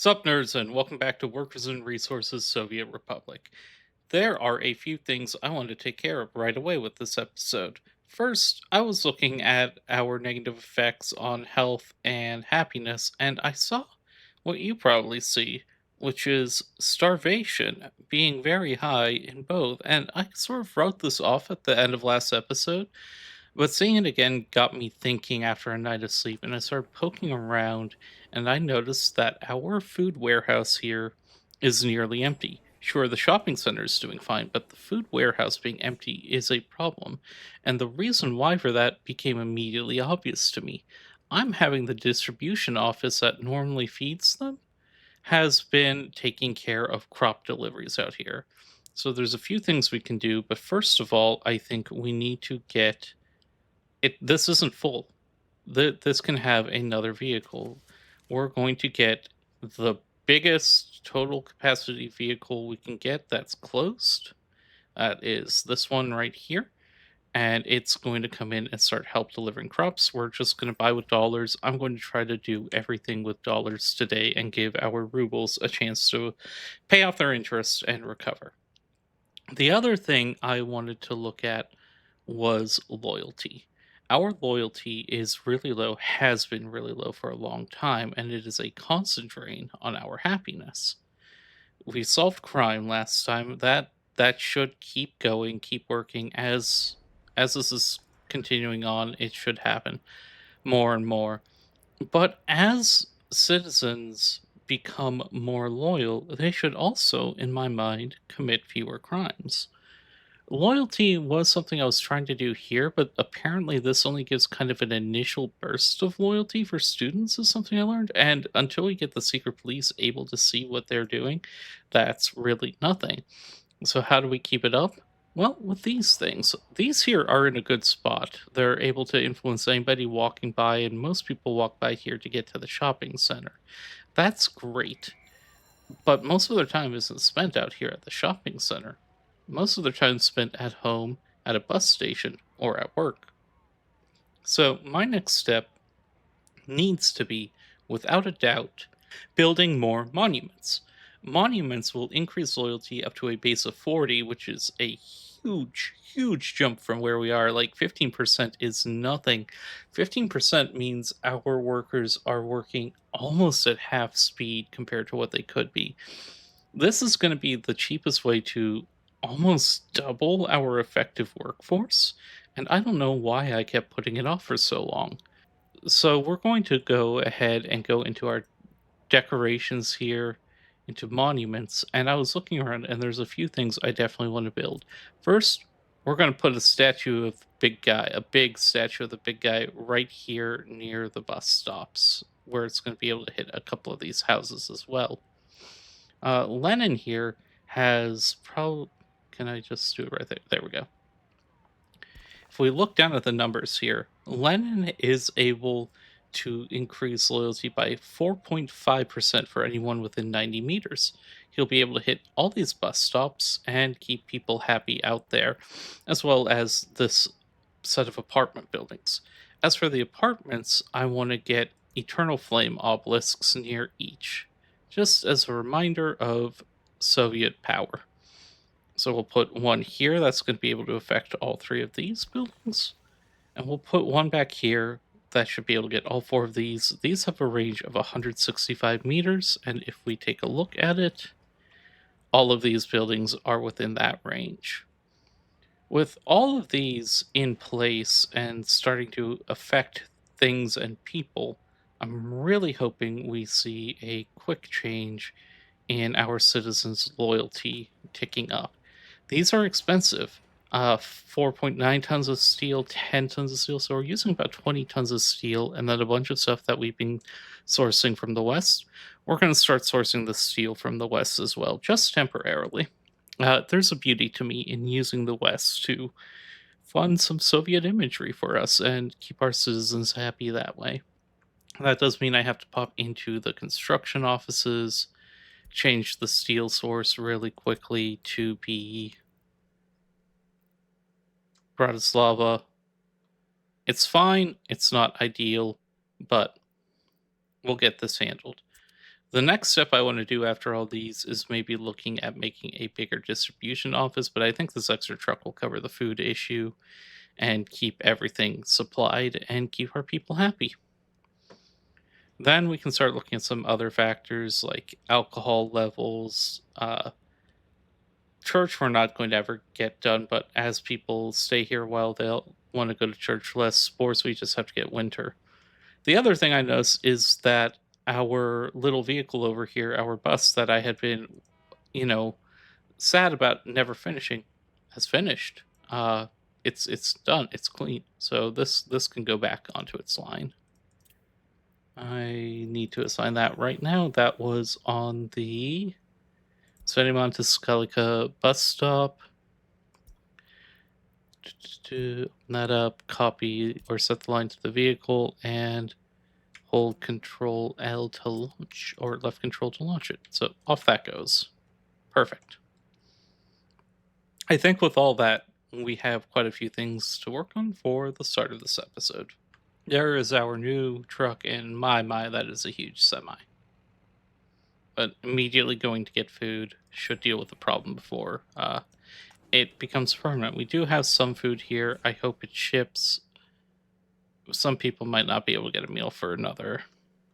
Sup, nerds, and welcome back to Workers and Resources Soviet Republic. There are a few things I want to take care of right away with this episode. First, I was looking at our negative effects on health and happiness, and I saw what you probably see, which is starvation being very high in both. And I sort of wrote this off at the end of last episode, but seeing it again got me thinking after a night of sleep, and I started poking around, and I noticed that our food warehouse here is nearly empty. Sure, the shopping center is doing fine, but the food warehouse being empty is a problem. And the reason why for that became immediately obvious to me. I'm having the distribution office that normally feeds them has been taking care of crop deliveries out here. So there's a few things we can do, but first of all, I think we need to get this isn't full. This can have another vehicle. We're going to get the biggest total capacity vehicle we can get that's closed. That is this one right here. And it's going to come in and start help delivering crops. We're just going to buy with dollars. I'm going to try to do everything with dollars today and give our rubles a chance to pay off their interest and recover. The other thing I wanted to look at was loyalty. Our loyalty is really low, has been really low for a long time, and it is a constant drain on our happiness. We solved crime last time. That should keep going, keep working as this is continuing on. It should happen more and more. But as citizens become more loyal, they should also, in my mind, commit fewer crimes. Loyalty was something I was trying to do here, but apparently this only gives kind of an initial burst of loyalty for students, is something I learned. And until we get the secret police able to see what they're doing, that's really nothing. So, how do we keep it up? Well, with these things, these here are in a good spot. They're able to influence anybody walking by, and most people walk by here to get to the shopping center. That's great. But most of their time isn't spent out here at the shopping center. Most of their time is spent at home, at a bus station, or at work. So, my next step needs to be, without a doubt, building more monuments. Monuments will increase loyalty up to a base of 40, which is a huge jump from where we are. Like 15% is nothing. 15% means our workers are working almost at half speed compared to what they could be. This is going to be the cheapest way to almost double our effective workforce. And I don't know why I kept putting it off for so long. So we're going to go ahead and go into our decorations here, into monuments. And I was looking around, and there's a few things I definitely want to build. First, we're going to put a statue of the big guy, a big statue of the big guy right here near the bus stops, where it's going to be able to hit a couple of these houses as well. Lenin here has probably. Can I just do it right there? There we go. If we look down at the numbers here, Lenin is able to increase loyalty by 4.5% for anyone within 90 meters. He'll be able to hit all these bus stops and keep people happy out there, as well as this set of apartment buildings. As for the apartments, I want to get eternal flame obelisks near each, just as a reminder of Soviet power. So we'll put one here that's going to be able to affect all three of these buildings. And we'll put one back here that should be able to get all four of these. These have a range of 165 meters. And if we take a look at it, all of these buildings are within that range. With all of these in place and starting to affect things and people, I'm really hoping we see a quick change in our citizens' loyalty ticking up. These are expensive. 4.9 tons of steel, 10 tons of steel. So we're using about 20 tons of steel and then a bunch of stuff that we've been sourcing from the West. We're going to start sourcing the steel from the West as well, just temporarily. There's a beauty to me in using the West to fund some Soviet imagery for us and keep our citizens happy that way. That does mean I have to pop into the construction offices, change the steel source really quickly to be Bratislava. It's fine, it's not ideal, but we'll get this handled. The next step I want to do after all these is maybe looking at making a bigger distribution office, but I think this extra truck will cover the food issue and keep everything supplied and keep our people happy. Then we can start looking at some other factors like alcohol levels. Church, we're not going to ever get done, but as people stay here a while, they'll want to go to church less. Sports, we just have to get winter. The other thing I noticed is that our little vehicle over here, our bus that I had been, you know, sad about never finishing, has finished. It's done. It's clean. So this can go back onto its line. I need to assign that right now. That was on the Svenimantis bus stop. To open that up, copy or set the line to the vehicle, and hold Control L to launch, or left Control to launch it. So off that goes. Perfect. I think with all that, we have quite a few things to work on for the start of this episode. There is our new truck, and my, that is a huge semi. But immediately going to get food should deal with the problem before it becomes permanent. We do have some food here. I hope it ships. Some people might not be able to get a meal for another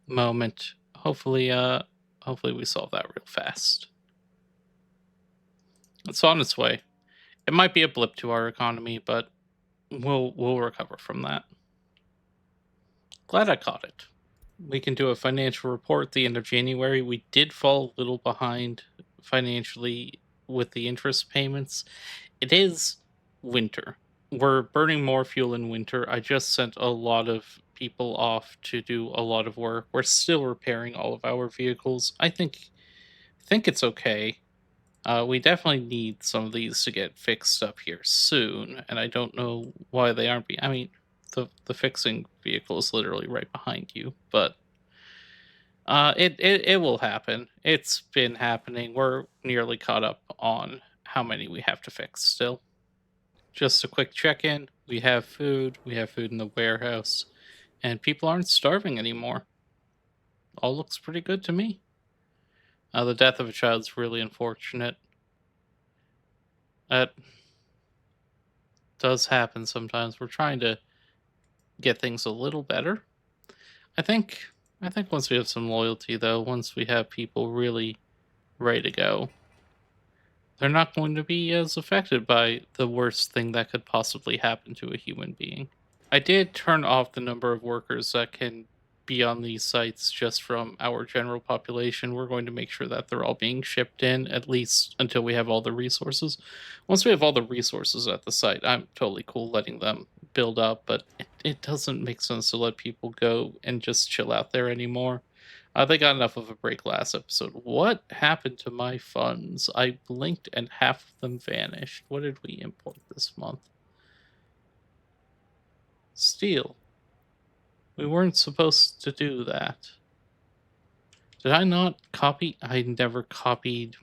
moment. Hopefully we solve that real fast. It's on its way. It might be a blip to our economy, but we'll recover from that. Glad I caught it. We can do a financial report at the end of January. We did fall a little behind financially with the interest payments. It is winter. We're burning more fuel in winter. I just sent a lot of people off to do a lot of work. We're still repairing all of our vehicles. I think it's okay. We definitely need some of these to get fixed up here soon, and I don't know why they aren't being. I mean, the fixing vehicle is literally right behind you, but it will happen. It's been happening. We're nearly caught up on how many we have to fix still. Just a quick check in. We have food. We have food in the warehouse, and people aren't starving anymore. All looks pretty good to me. The death of a child is really unfortunate. That does happen sometimes. We're trying to get things a little better. I think once we have some loyalty though, once we have people really ready to go, they're not going to be as affected by the worst thing that could possibly happen to a human being. I did turn off the number of workers that can be on these sites just from our general population. We're going to make sure that they're all being shipped in, at least until we have all the resources. Once we have all the resources at the site, I'm totally cool letting them build up, but it doesn't make sense to let people go and just chill out there anymore. They got enough of a break last episode. What happened to my funds? I blinked and half of them vanished. What did we import this month? Steel. We weren't supposed to do that. Did I not copy? I never copied.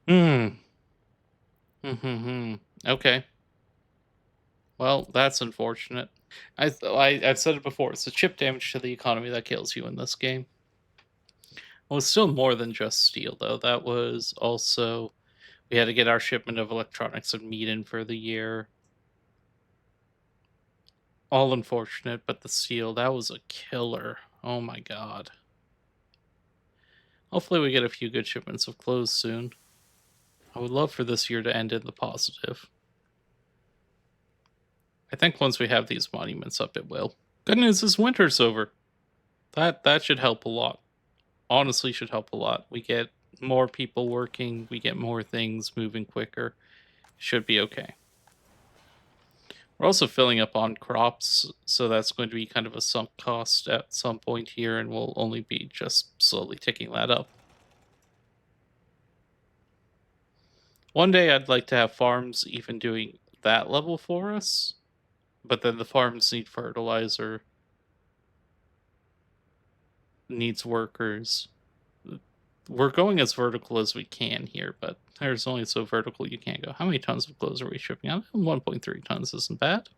Hmm. Okay. Well, that's unfortunate. I've said it before. It's the chip damage to the economy that kills you in this game. Well, it's still more than just steel, though. That was also we had to get our shipment of electronics and meat in for the year. All unfortunate, but the steel, that was a killer. Oh my god. Hopefully we get a few good shipments of clothes soon. I would love for this year to end in the positive. I think once we have these monuments up, it will. Good news is winter's over. That should help a lot. Honestly, should help a lot. We get more people working, we get more things moving quicker. Should be okay. We're also filling up on crops, so that's going to be kind of a sunk cost at some point here, and we'll only be just slowly ticking that up. One day I'd like to have farms even doing that level for us, but then the farms need fertilizer, needs workers. We're going as vertical as we can here, but there's only so vertical you can't go. How many tons of clothes are we shipping out? 1.3 tons isn't bad.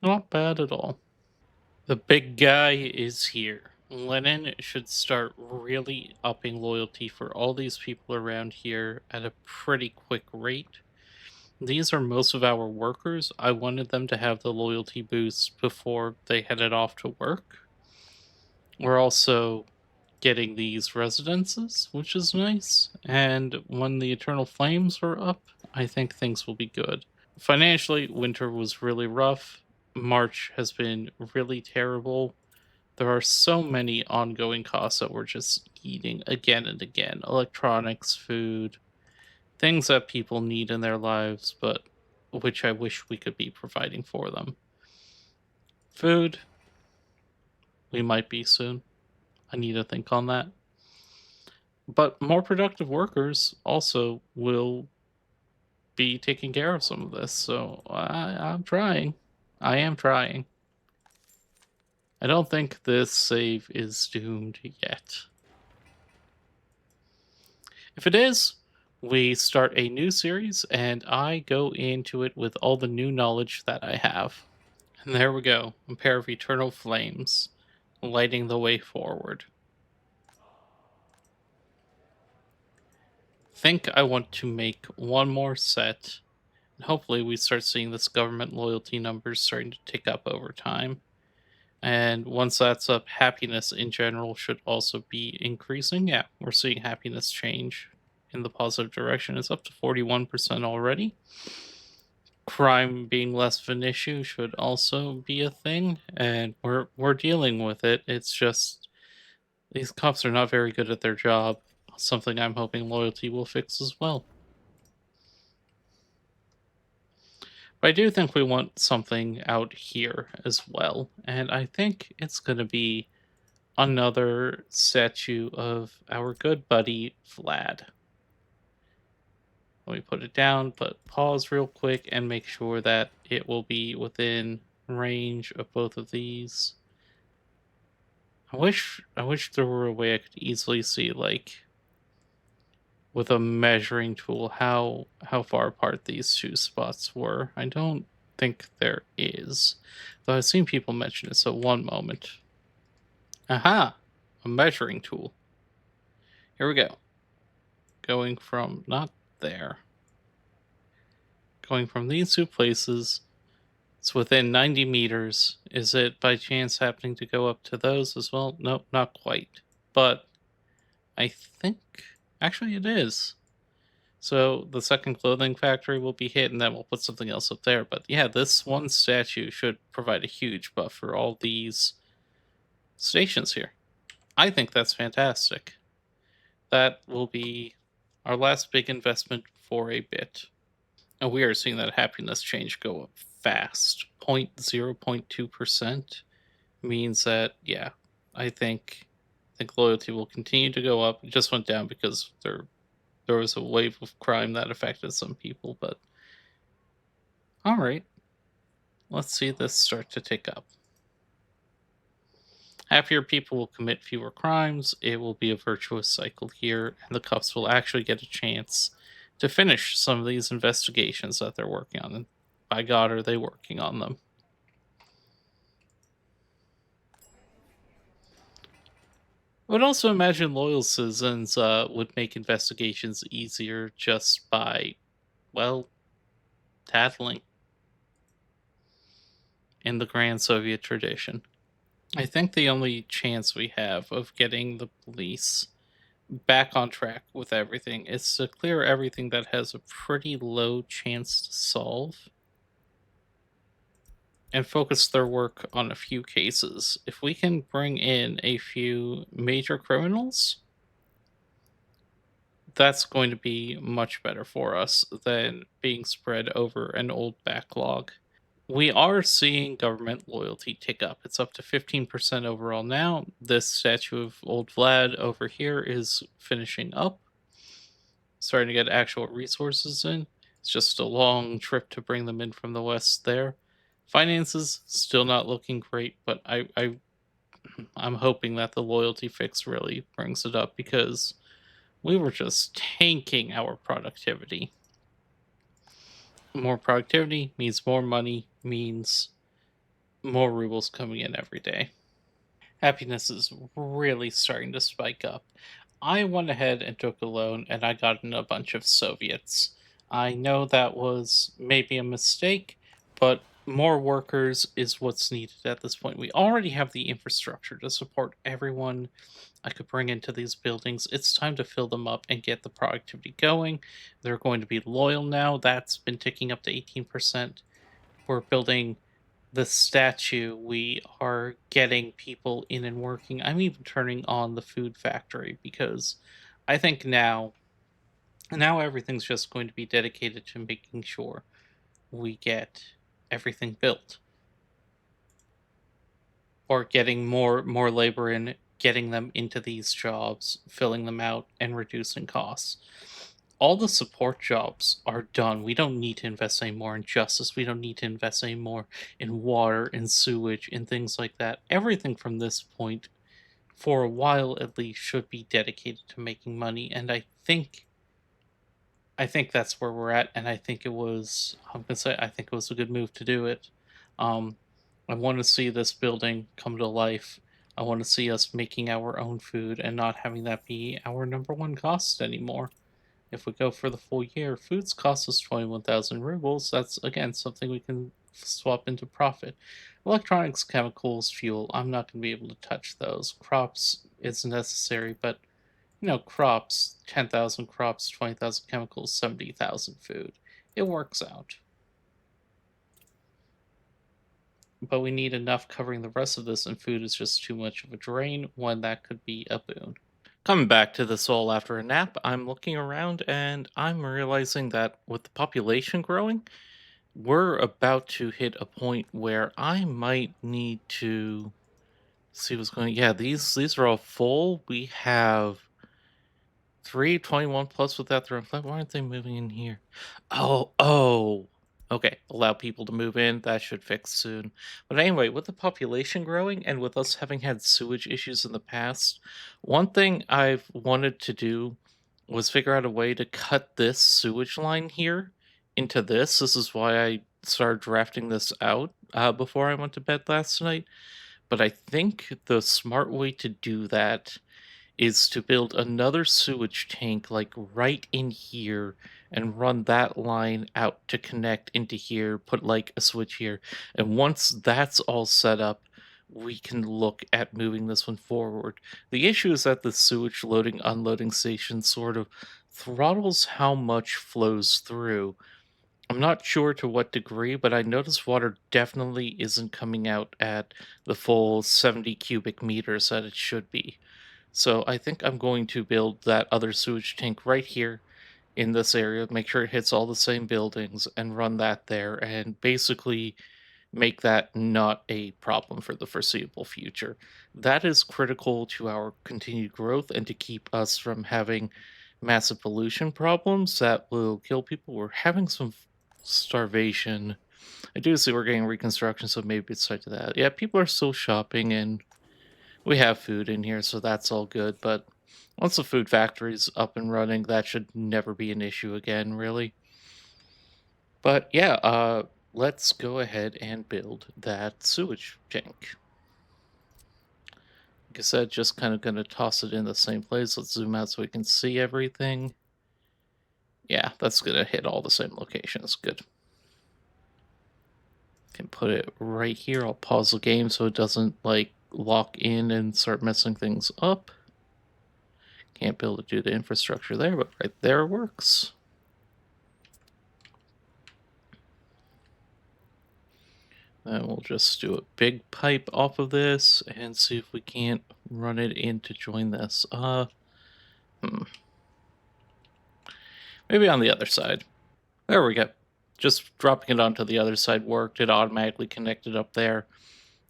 Not bad at all. The big guy is here. Lenin should start really upping loyalty for all these people around here at a pretty quick rate. These are most of our workers. I wanted them to have the loyalty boost before they headed off to work. We're also getting these residences, which is nice. And when the Eternal Flames are up, I think things will be good. Financially, winter was really rough. March has been really terrible. There are so many ongoing costs that we're just eating again and again: electronics, food, things that people need in their lives, but which I wish we could be providing for them. Food, we might be soon. I need to think on that. But more productive workers also will be taking care of some of this. So I'm trying. I am trying. I don't think this save is doomed yet. If it is, we start a new series and I go into it with all the new knowledge that I have. And there we go, a pair of eternal flames lighting the way forward. Think I want to make one more set, and hopefully we start seeing this government loyalty numbers starting to tick up over time. And once that's up, happiness in general should also be increasing. Yeah, we're seeing happiness change in the positive direction. It's up to 41% already. Crime being less of an issue should also be a thing, and we're dealing with it. It's just these cops are not very good at their job. Something I'm hoping loyalty will fix as well. But I do think we want something out here as well, and I think it's going to be another statue of our good buddy Vlad. Let me put it down, but pause real quick and make sure that it will be within range of both of these. I wish there were a way I could easily see, like, with a measuring tool, how far apart these two spots were. I don't think there is. Though I've seen people mention it, so one moment. Aha! A measuring tool. Here we go. Going from not there. Going from these two places, it's within 90 meters. Is it by chance happening to go up to those as well? Nope, not quite. But I think actually it is. So the second clothing factory will be hit, and then we'll put something else up there. But yeah, this one statue should provide a huge buff for all these stations here. I think that's fantastic. That will be our last big investment for a bit. And we are seeing that happiness change go up fast. 0.2% means that, yeah, I think loyalty will continue to go up. It just went down because there was a wave of crime that affected some people, but all right, let's see this start to tick up. Happier people will commit fewer crimes. It will be a virtuous cycle here, and the cops will actually get a chance to finish some of these investigations that they're working on. And by God, are they working on them? I would also imagine loyal citizens would make investigations easier just by, well, tattling in the grand Soviet tradition. I think the only chance we have of getting the police back on track with everything is to clear everything that has a pretty low chance to solve and focus their work on a few cases. If we can bring in a few major criminals, that's going to be much better for us than being spread over an old backlog. We are seeing government loyalty tick up. It's up to 15% overall now. This statue of old Vlad over here is finishing up, starting to get actual resources in. It's just a long trip to bring them in from the west there. Finances still not looking great, but I'm hoping that the loyalty fix really brings it up because we were just tanking our productivity. More productivity means more money, means more rubles coming in every day. Happiness is really starting to spike up. I went ahead and took a loan and I got in a bunch of Soviets. I know that was maybe a mistake, but more workers is what's needed at this point. We already have the infrastructure to support everyone I could bring into these buildings. It's time to fill them up and get the productivity going. They're going to be loyal now. That's been ticking up to 18%. We're building the statue, we are getting people in and working. I'm even turning on the food factory because I think now everything's just going to be dedicated to making sure we get everything built or getting more labor in, getting them into these jobs, filling them out and reducing costs. All the support jobs are done. We don't need to invest any more in justice. We don't need to invest any more in water and sewage and things like that. Everything from this point, for a while at least, should be dedicated to making money. And I think that's where we're at. And I think it was I'm gonna say I think it was a good move to do it. Um I want to see this building come to life. I want to see us making our own food and not having that be our number one cost anymore. If we go for the full year, foods cost us 21,000 rubles. That's again something we can swap into profit. Electronics, chemicals, fuel, I'm not going to be able to touch those. Crops is necessary, but crops, 10,000 crops, 20,000 chemicals, 70,000 food. It works out. But we need enough covering the rest of this, and food is just too much of a drain when that could be a boon. Coming back to this all after a nap, I'm looking around and I'm realizing that with the population growing, we're about to hit a point where I might need to see what's going. Yeah, these are all full. We have 321 plus without their own flight. Why aren't they moving in here? Oh. Okay, allow people to move in. That should fix soon. But anyway, with the population growing and with us having had sewage issues in the past, one thing I've wanted to do was figure out a way to cut this sewage line here into this. This is why I started drafting this out before I went to bed last night. But I think the smart way to do that is to build another sewage tank like right in here and run that line out to connect into here, put like a switch here. And once that's all set up, we can look at moving this one forward. The issue is that the sewage loading unloading station sort of throttles how much flows through. I'm not sure to what degree, but I notice water definitely isn't coming out at the full 70 cubic meters that it should be. So I think I'm going to build that other sewage tank right here in this area, make sure it hits all the same buildings and run that there and basically make that not a problem for the foreseeable future. That is critical to our continued growth and to keep us from having massive pollution problems that will kill people. We're having some starvation. I do see we're getting reconstruction, so maybe it's tied to that. Yeah, people are still shopping and we have food in here, so that's all good. But once the food factory's up and running, that should never be an issue again, really. But yeah, let's go ahead and build that sewage tank. Like I said, just kind of going to toss it in the same place. Let's zoom out so we can see everything. Yeah, that's going to hit all the same locations. Good. Can put it right here. I'll pause the game so it doesn't like lock in and start messing things up. Can't be able to do the infrastructure there, but right there works. Then we'll just do a big pipe off of this and see if we can't run it in to join this. Maybe on the other side. There we go. Just dropping it onto the other side worked. It automatically connected up there.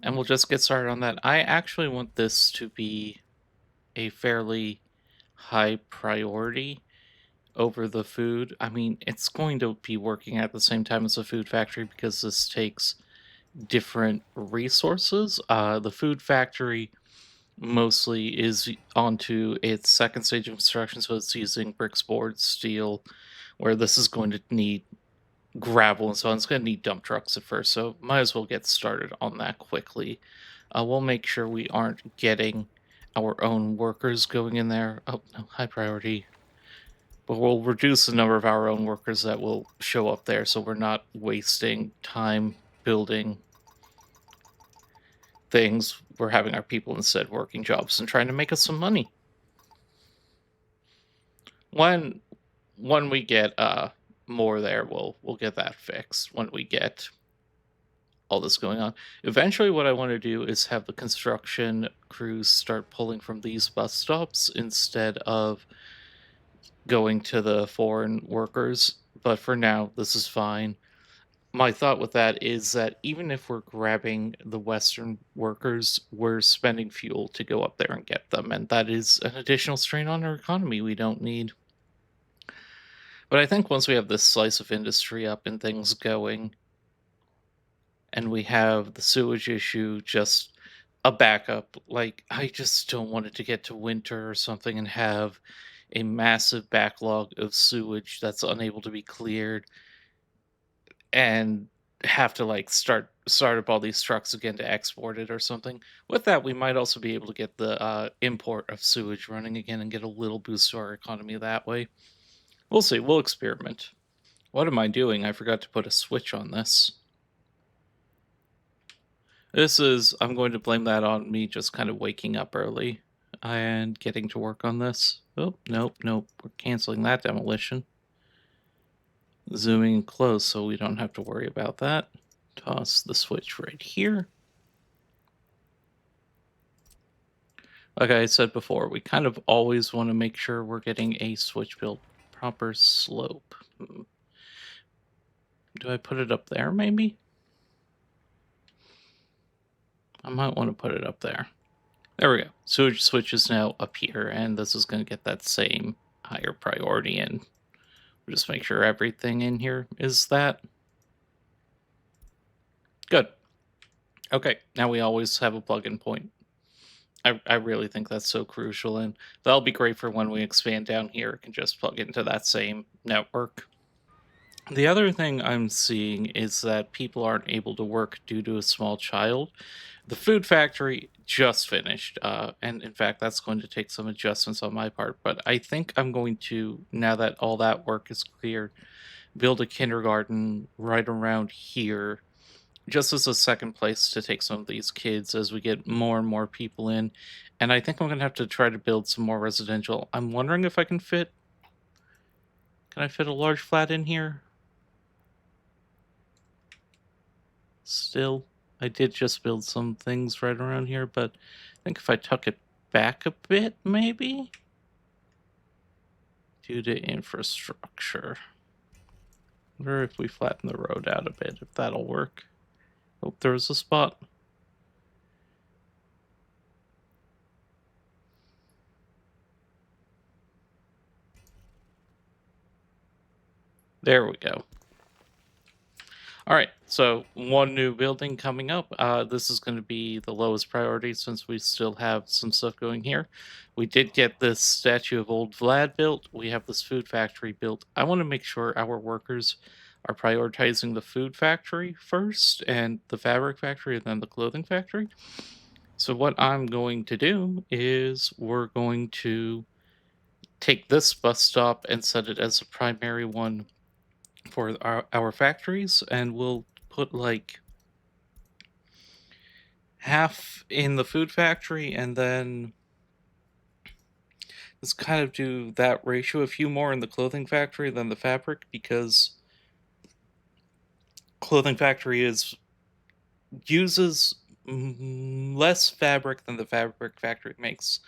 And we'll just get started on that. I actually want this to be a fairly high priority over the food. I mean, it's going to be working at the same time as the food factory because this takes different resources. The food factory mostly is onto its second stage of construction, so it's using bricks, boards, steel, where this is going to need gravel and so on. It's going to need dump trucks at first, so might as well get started on that quickly. We'll make sure we aren't getting our own workers going in there. Oh, no, high priority. But we'll reduce the number of our own workers that will show up there so we're not wasting time building things. We're having our people instead working jobs and trying to make us some money. When we get more there, we'll get that fixed when we get all this going on. Eventually, what I want to do is have the construction crews start pulling from these bus stops instead of going to the foreign workers. But for now, this is fine. My thought with that is that even if we're grabbing the Western workers, we're spending fuel to go up there and get them. And that is an additional strain on our economy we don't need. But I think once we have this slice of industry up and things going, and we have the sewage issue just a backup. Like, I just don't want it to get to winter or something and have a massive backlog of sewage that's unable to be cleared and have to like start up all these trucks again to export it or something. With that, we might also be able to get the import of sewage running again and get a little boost to our economy that way. We'll see. We'll experiment. What am I doing? I forgot to put a switch on this. I'm going to blame that on me just kind of waking up early and getting to work on this. Oh, nope, nope. We're canceling that demolition. Zooming close so we don't have to worry about that. Toss the switch right here. Like I said before, we kind of always want to make sure we're getting a switch built proper slope. Do I put it up there maybe? I might want to put it up there. There we go. Sewage switch is now up here, and this is going to get that same higher priority in. We'll just make sure everything in here is that. Good. Okay, now we always have a plug-in point. I really think that's so crucial, and that'll be great for when we expand down here. It can just plug into that same network. The other thing I'm seeing is that people aren't able to work due to a small child. The food factory just finished, and in fact, that's going to take some adjustments on my part. But I think I'm going to, now that all that work is cleared, build a kindergarten right around here, just as a second place to take some of these kids as we get more and more people in. And I think I'm going to have to try to build some more residential. I'm wondering if I can fit. Can I fit a large flat in here? Still, I did just build some things right around here, but I think if I tuck it back a bit, maybe? Due to infrastructure. I wonder if we flatten the road out a bit, if that'll work. Oh, there's a spot. There we go. All right, so one new building coming up. This is going to be the lowest priority since we still have some stuff going here. We did get this statue of old Vlad built. We have this food factory built. I want to make sure our workers are prioritizing the food factory first and the fabric factory and then the clothing factory. So what I'm going to do is we're going to take this bus stop and set it as a primary one for our factories, and we'll put like half in the food factory and then let's kind of do that ratio, a few more in the clothing factory than the fabric, because clothing factory uses less fabric than the fabric factory makes.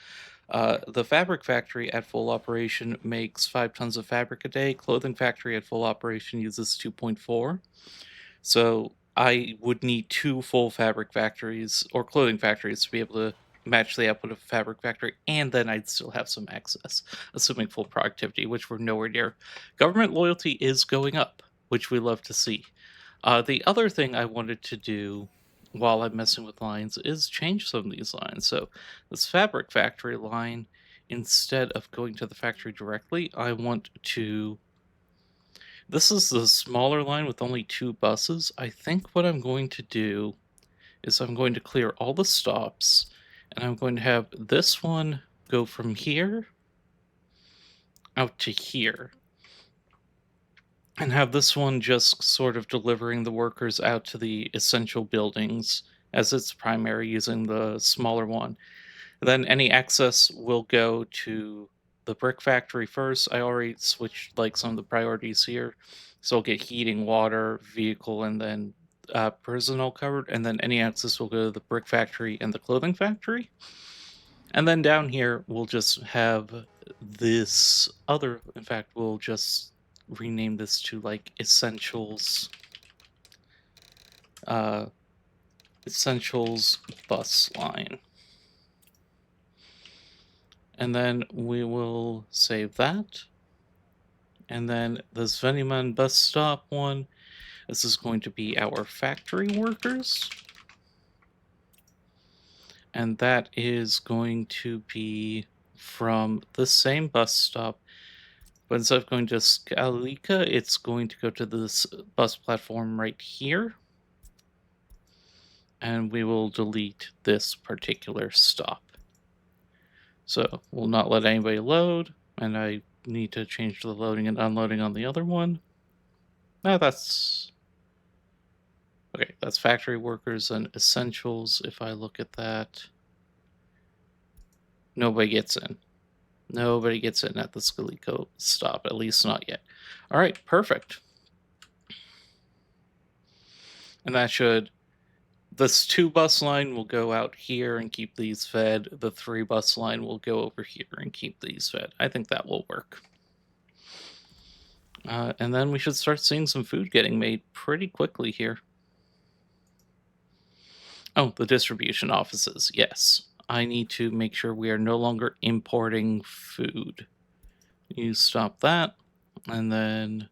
The fabric factory at full operation makes 5 tons of fabric a day. Clothing factory at full operation uses 2.4. So I would need 2 full fabric factories or clothing factories to be able to match the output of a fabric factory, and then I'd still have some excess, assuming full productivity, which we're nowhere near. Government loyalty is going up, which we love to see. The other thing I wanted to do while I'm messing with lines is change some of these lines. So this fabric factory line, instead of going to the factory directly, I want to This is the smaller line with only 2 buses. I think what I'm going to do is I'm going to clear all the stops, and I'm going to have this one go from here out to here, and have this one just sort of delivering the workers out to the essential buildings as its primary using the smaller one. Then any excess will go to the brick factory first. I already switched like some of the priorities here. So I'll get heating, water, vehicle, and then prison all covered. And then any excess will go to the brick factory and the clothing factory. And then down here, we'll just have this other, in fact, we'll just rename this to like uh, essentials bus line. And then we will save that. And then the Sveniman bus stop one, this is going to be our factory workers. And that is going to be from the same bus stop. But instead of going to Skalika, it's going to go to this bus platform right here. And we will delete this particular stop. So we'll not let anybody load. And I need to change the loading and unloading on the other one. No, that's okay. That's factory workers and essentials. If I look at that, nobody gets in. Nobody gets in at the Scalico stop, at least not yet. All right, perfect. And that should, this 2 bus line will go out here and keep these fed. The 3 bus line will go over here and keep these fed. I think that will work. And then we should start seeing some food getting made pretty quickly here. Oh, the distribution offices. Yes. I need to make sure we are no longer importing food. You stop that. And then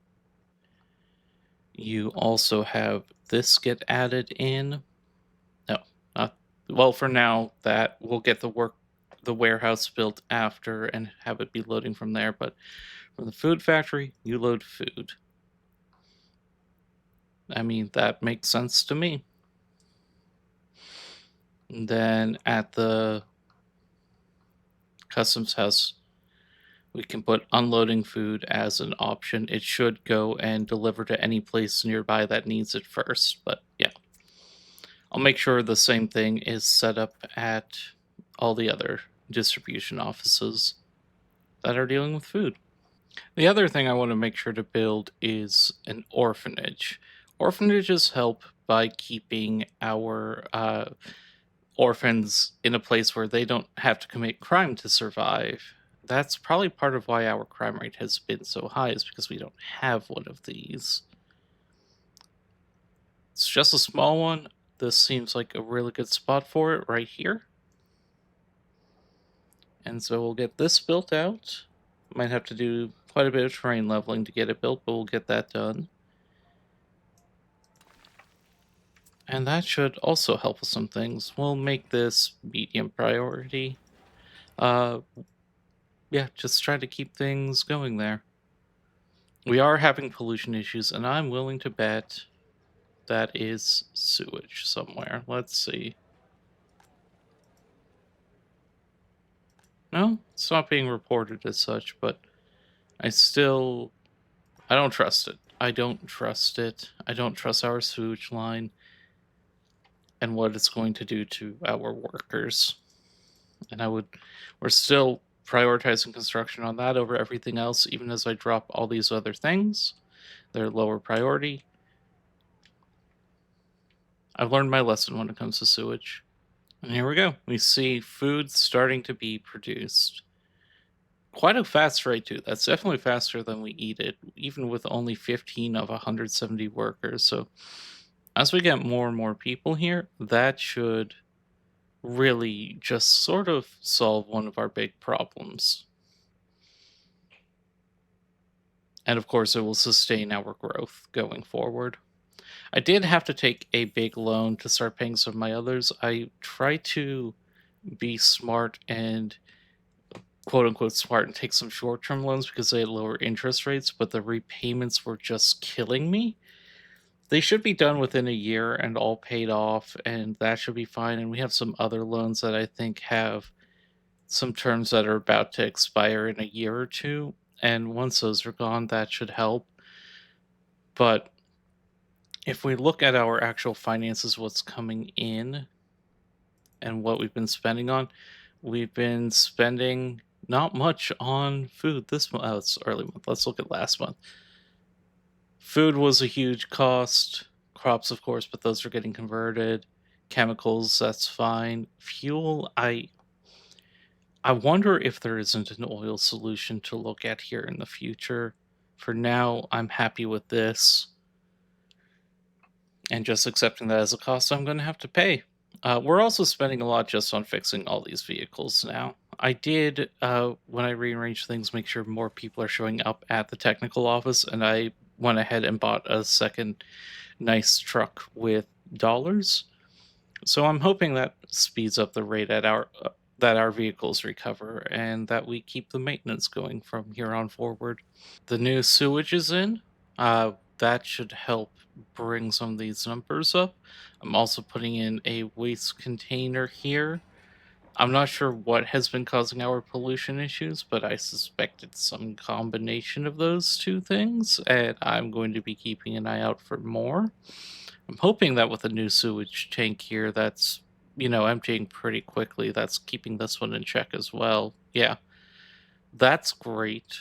you also have this get added in. No, not well, for now that we'll get the warehouse built after and have it be loading from there, but from the food factory, you load food. I mean, that makes sense to me. And then at the customs house, we can put unloading food as an option. It should go and deliver to any place nearby that needs it first, but yeah. I'll make sure the same thing is set up at all the other distribution offices that are dealing with food. The other thing I want to make sure to build is an orphanage. Orphanages help by keeping our orphans in a place where they don't have to commit crime to survive. That's probably part of why our crime rate has been so high, is because we don't have one of these. It's just a small one. This seems like a really good spot for it right here. And so we'll get this built out. Might have to do quite a bit of terrain leveling to get it built, but we'll get that done. And that should also help with some things. We'll make this medium priority. Yeah, just try to keep things going there. We are having pollution issues, and I'm willing to bet that is sewage somewhere. Let's see. No, it's not being reported as such, but I don't trust it. I don't trust it. I don't trust our sewage line and what it's going to do to our workers. And we're still prioritizing construction on that over everything else, even as I drop all these other things. They're lower priority. I've learned my lesson when it comes to sewage. And here we go. We see food starting to be produced. Quite a fast rate, too. That's definitely faster than we eat it, even with only 15 of 170 workers. So as we get more and more people here, that should really just sort of solve one of our big problems. And of course, it will sustain our growth going forward. I did have to take a big loan to start paying some of my others. I try to be smart and quote unquote smart and take some short term loans because they had lower interest rates, but the repayments were just killing me. They should be done within a year and all paid off, and that should be fine. And we have some other loans that I think have some terms that are about to expire in a year or two. And once those are gone, that should help. But if we look at our actual finances, what's coming in and what we've been spending on, we've been spending not much on food this month. Oh, it's early month. Let's look at last month. Food was a huge cost. Crops, of course, but those are getting converted. Chemicals, that's fine. Fuel, I wonder if there isn't an oil solution to look at here in the future. For now, I'm happy with this and just accepting that as a cost I'm going to have to pay. We're also spending a lot just on fixing all these vehicles now. I did, when I rearranged things, make sure more people are showing up at the technical office, and I went ahead and bought a second nice truck with dollars. So I'm hoping that speeds up the rate at our that our vehicles recover and that we keep the maintenance going from here on forward. The new sewage is in. That should help bring some of these numbers up. I'm also putting in a waste container here. I'm not sure what has been causing our pollution issues, but I suspect it's some combination of those two things, and I'm going to be keeping an eye out for more. I'm hoping that with a new sewage tank here that's, emptying pretty quickly, that's keeping this one in check as well. Yeah, that's great.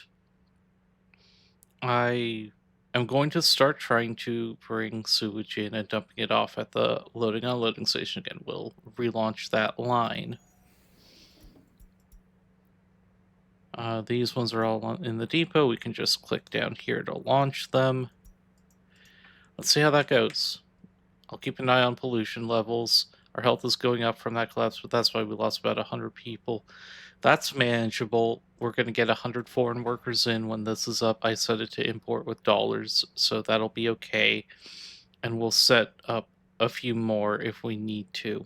I am going to start trying to bring sewage in and dumping it off at the loading unloading station again. We'll relaunch that line. These ones are all in the depot. We can just click down here to launch them. Let's see how that goes. I'll keep an eye on pollution levels. Our health is going up from that collapse, but that's why we lost about 100 people. That's manageable. We're going to get 100 foreign workers in when this is up. I set it to import with dollars, so that'll be okay. And we'll set up a few more if we need to.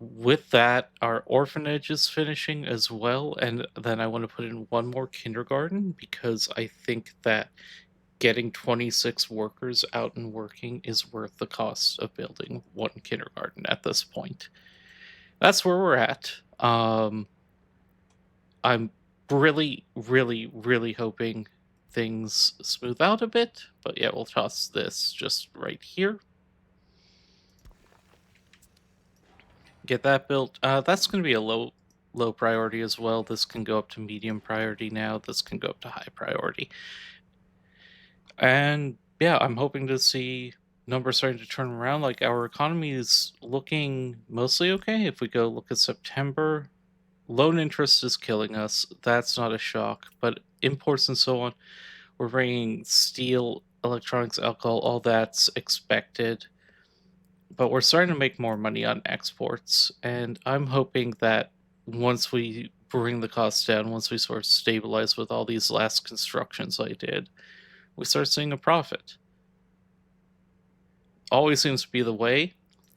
With that, our orphanage is finishing as well. And then I want to put in one more kindergarten because I think that getting 26 workers out and working is worth the cost of building one kindergarten at this point. That's where we're at. I'm really, really, really hoping things smooth out a bit, but yeah, we'll toss this just right here. Get that built. That's going to be a low priority as well. This can go up to medium priority now. This can go up to high priority. And yeah, I'm hoping to see numbers starting to turn around. Like our economy is looking mostly okay. If we go look at September, loan interest is killing us. That's not a shock. But imports and so on, we're bringing steel, electronics, alcohol, all that's expected. But we're starting to make more money on exports. And I'm hoping that once we bring the costs down, once we sort of stabilize with all these last constructions I did, we start seeing a profit. Always seems to be the way.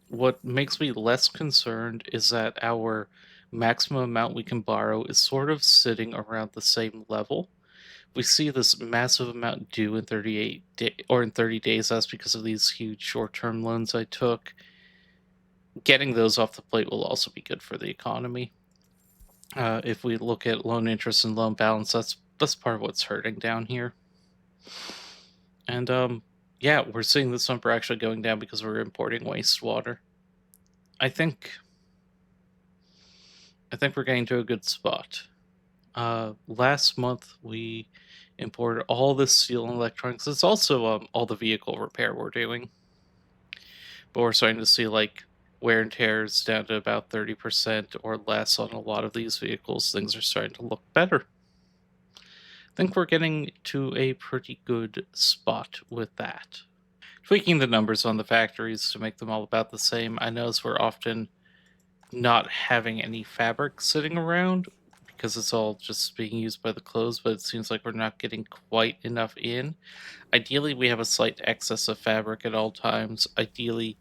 What makes me less concerned is that our maximum amount we can borrow is sort of sitting around the same level. We see this massive amount due in 30 days. That's because of these huge short-term loans I took. Getting those off the plate will also be good for the economy. If we look at loan interest and loan balance, that's part of what's hurting down here. And yeah, we're seeing this number actually going down because we're importing wastewater. I think we're getting to a good spot. Last month we imported all this steel and electronics. It's also all the vehicle repair we're doing, but we're starting to see like wear and tears down to about 30% or less on a lot of these vehicles. Things are starting to look better. I think we're getting to a pretty good spot with that. Tweaking the numbers on the factories to make them all about the same. I notice we're often not having any fabric sitting around because it's all just being used by the clothes, but it seems like we're not getting quite enough in. Ideally, we have a slight excess of fabric at all times. Ideally,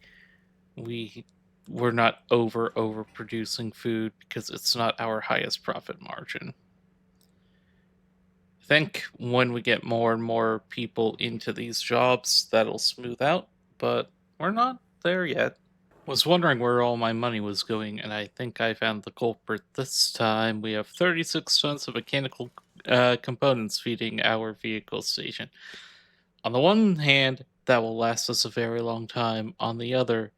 we we're not overproducing food because it's not our highest profit margin. I think when we get more and more people into these jobs, that'll smooth out, but we're not there yet. Was wondering where all my money was going, and I think I found the culprit this time. We have 36 tons of mechanical components feeding our vehicle station. On the one hand, that will last us a very long time. On the other,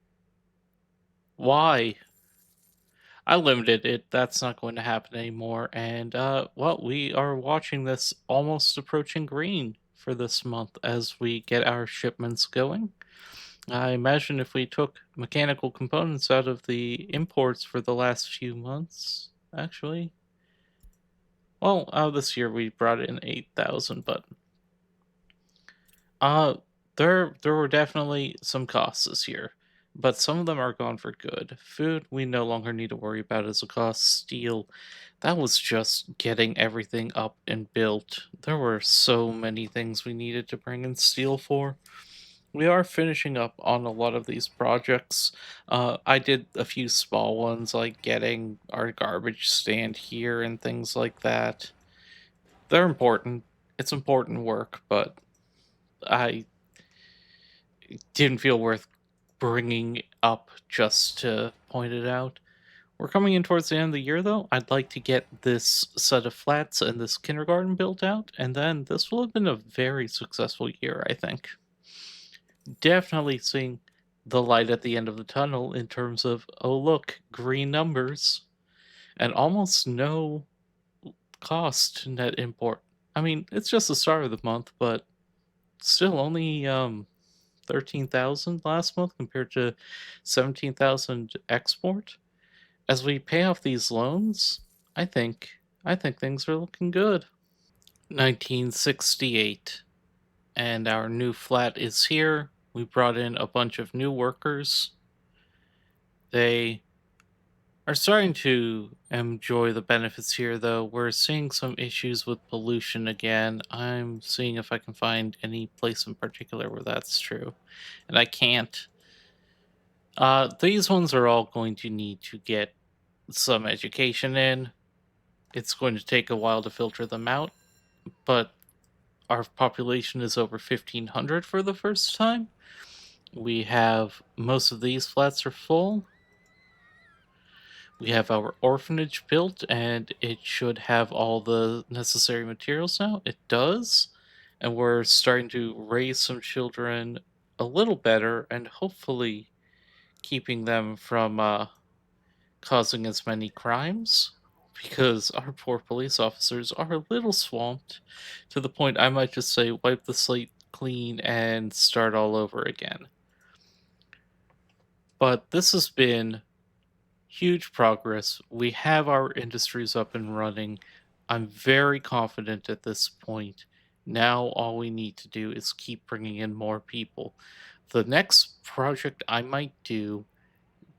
why? I limited it. That's not going to happen anymore. And, well, we are watching this almost approaching green for this month as we get our shipments going. I imagine if we took mechanical components out of the imports for the last few months, actually, well, this year we brought in 8,000, but uh, there were definitely some costs this year, but some of them are gone for good. Food we no longer need to worry about as a cost. Steel, that was just getting everything up and built. There were so many things we needed to bring in steel for. We are finishing up on a lot of these projects. I did a few small ones, like getting our garbage stand here and things like that. They're important. It's important work, but I didn't feel worth bringing up just to point it out. We're coming in towards the end of the year, though. I'd like to get this set of flats and this kindergarten built out, and then this will have been a very successful year, I think. Definitely seeing the light at the end of the tunnel in terms of, oh, look, green numbers, and almost no cost to net import. I mean, it's just the start of the month, but still only 13,000 last month compared to 17,000 export. As we pay off these loans, I think I think things are looking good. 1968, and our new flat is here. We brought in a bunch of new workers. They are starting to enjoy the benefits here, though. We're seeing some issues with pollution again. I'm seeing if I can find any place in particular where that's true, and I can't. These ones are all going to need to get some education in. It's going to take a while to filter them out, but our population is over 1,500 for the first time. We have most of these flats are full. We have our orphanage built, and it should have all the necessary materials now. It does. And we're starting to raise some children a little better and hopefully keeping them from causing as many crimes because our poor police officers are a little swamped to the point I might just say wipe the slate clean and start all over again. But this has been huge progress. We have our industries up and running. I'm very confident at this point. Now, all we need to do is keep bringing in more people. The next project I might do,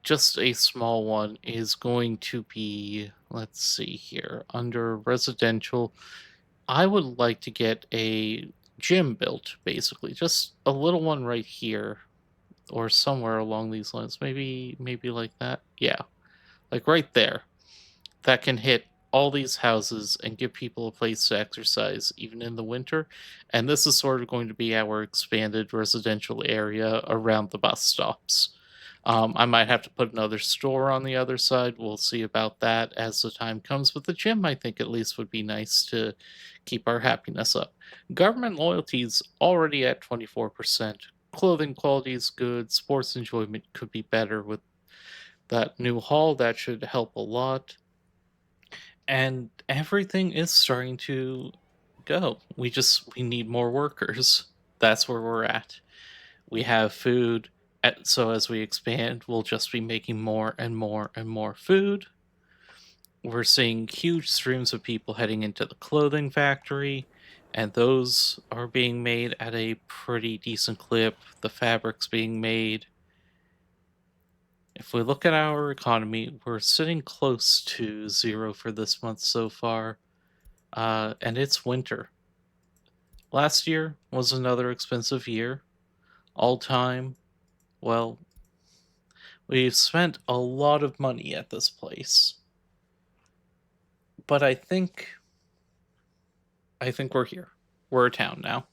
just a small one, is going to be, let's see here, under residential. I would like to get a gym built, basically, just a little one right here or somewhere along these lines. Maybe like that. Yeah, like right there, that can hit all these houses and give people a place to exercise even in the winter. And this is sort of going to be our expanded residential area around the bus stops. I might have to put another store on the other side. We'll see about that as the time comes. But the gym, I think, at least would be nice to keep our happiness up. Government loyalty is already at 24%. Clothing quality is good. Sports enjoyment could be better with that new hall. That should help a lot, and everything is starting to go. We need more workers. That's where we're at. We have food, so as we expand, we'll just be making more and more and more food. We're seeing huge streams of people heading into the clothing factory, and those are being made at a pretty decent clip. The fabric's being made. If we look at our economy, we're sitting close to zero for this month so far. And it's winter. Last year was another expensive year. All time, well, We've spent a lot of money at this place, but I think we're here. We're a town now.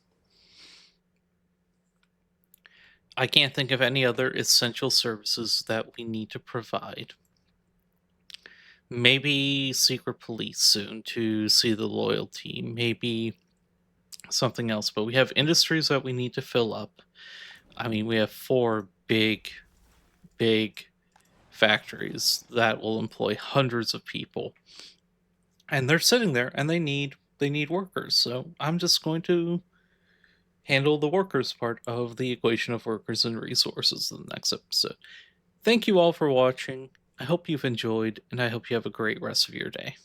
I can't think of any other essential services that we need to provide. Maybe secret police soon to see the loyalty. Maybe something else, but we have industries that we need to fill up. I mean, we have four big factories that will employ hundreds of people. And they're sitting there and they need workers. So I'm just going to handle the workers part of the equation of workers and resources in the next episode. Thank you all for watching. I hope you've enjoyed, and I hope you have a great rest of your day.